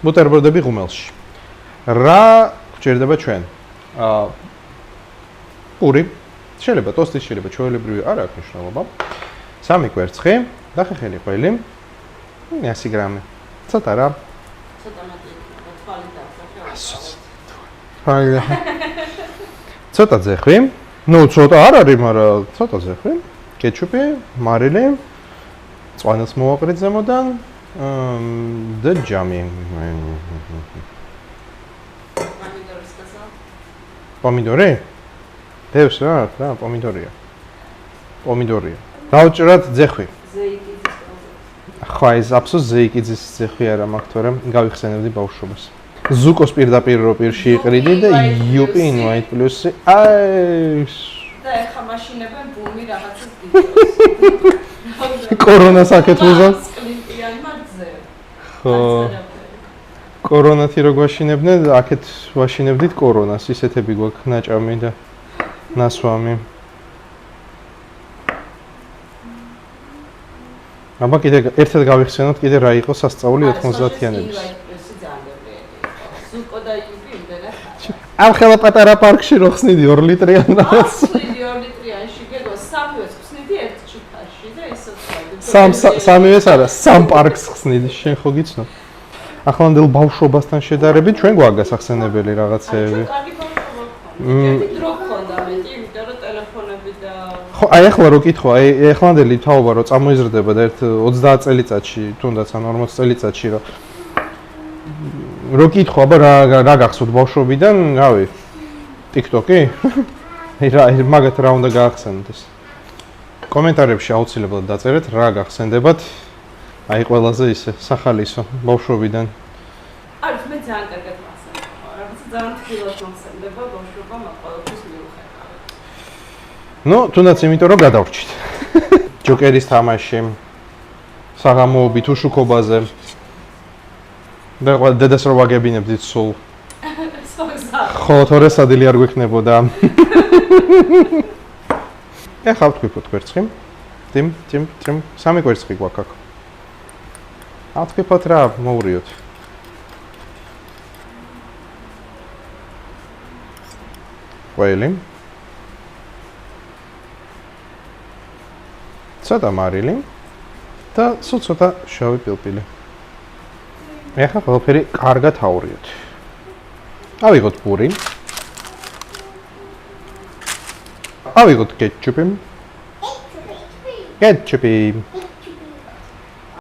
ბუტერბროდები ღუმელში. რა გჭირდება ჩვენ? პური, შეიძლება ტოსტი, შეიძლება ჩვეულებრივი, არ აქვს მნიშვნელობა. 3 კვერცხი და ხეხილი ყველი. 100 გრამი. ცოტა რა. ცოტა მეტი, თვალი და ცოტა ძეხვი. ნუ ცოტა არ არის, მაგრამ ცოტა ძეხვი. კეჩუპი, მარილი, წვანას მოვაყრით ზემოდან და ჯამი. პომიდორი? დევს რა, პომიდორია. პომიდორია. დავჭრათ ძეხვი. ზეიკიძის. ხო, ეს აბსოლუტ ზეიკიძის ძეხვი არა მაქვს, თორემ გავიხსენებდი ბავშვობას. ზუკოს პირდაპირ რო პირში იყრიდი და იუპი ინვაით პლუსი. აი და ეხა მაშინებენ ბუმი რაღაცას გიწევს. კორონას აკეთებდა. სკლინტიანი მაგზე. ხო. კორონათი რო გვაშინებდნენ, აქეთ ვაშინებდით კორონას, ისეთები გვაქვს ნაჭამი და ნასვამი. აბა კიდე ერთად გავიხსენოთ, კიდე რა იყო სასწაული 90-იანების. ზუკო და იუპი იმდენად. ამ ხელა პატარა პარკში რო ხსნიდი 2 ლიტრიან რაღაც. 2 ლიტრიანში გეგო 3-ვეს ხსნიდი ერთ ჩიფაში და ისე ვთქვი. 3-ვეს არა, 3 პარკს ხსნიდი, შენ ხო გიცნობ? ახლანდელ ბავშვობასთან შედარებით ჩვენ გვაქვს გასახსენებელი რაღაცეები. კარგი ბავშვობა გქონდა. დრო გქონდა მეტი, იმიტომ რომ ტელეფონები და ხო, აი ახლა რო კითხვა, აი ახლანდელი თაობა რო წამოიზრდება და ერთ 30 წელიწადში, თუნდაც ან 40 წელიწადში რო კითხვა, აბა რა გახსოვთ ბავშვობიდან, რავი, TikTok-ი? რა მაგათ რა უნდა გაახსენოთ ეს? კომენტარებში აუცილებლად დაწერეთ რა გახსენდებათ. აი ყველაზე ისე სახალისო ბავშვობიდან. არის მე ძალიან კარგად მახსენდება. რაღაცა ძალიან თბილად მახსენდება ბავშვობა მაყოლობის მიუხედავად. ნუ თუნდაც იმიტომ რომ გადავრჩით. ჯოკერის თამაში, საღამოობით უშუქობაზე. და დედას რო ვაგებინებდით სულ. ხო, თორე სადილი არ გვექნებოდა. ეხლა ვთქვიფოთ კვერცხი. ტიმ, 3 კვერცხი გვაქვს აქ. ავთქვიფოთ რა, მოვრიოთ. ყველი. ცოტა მარილი და სულ ცოტა შავი პილპილი. ეხლა ყველაფერი კარგად აურიოთ. ავიღოთ პური. ავიღოთ კეჩუპი. კეჩუპი.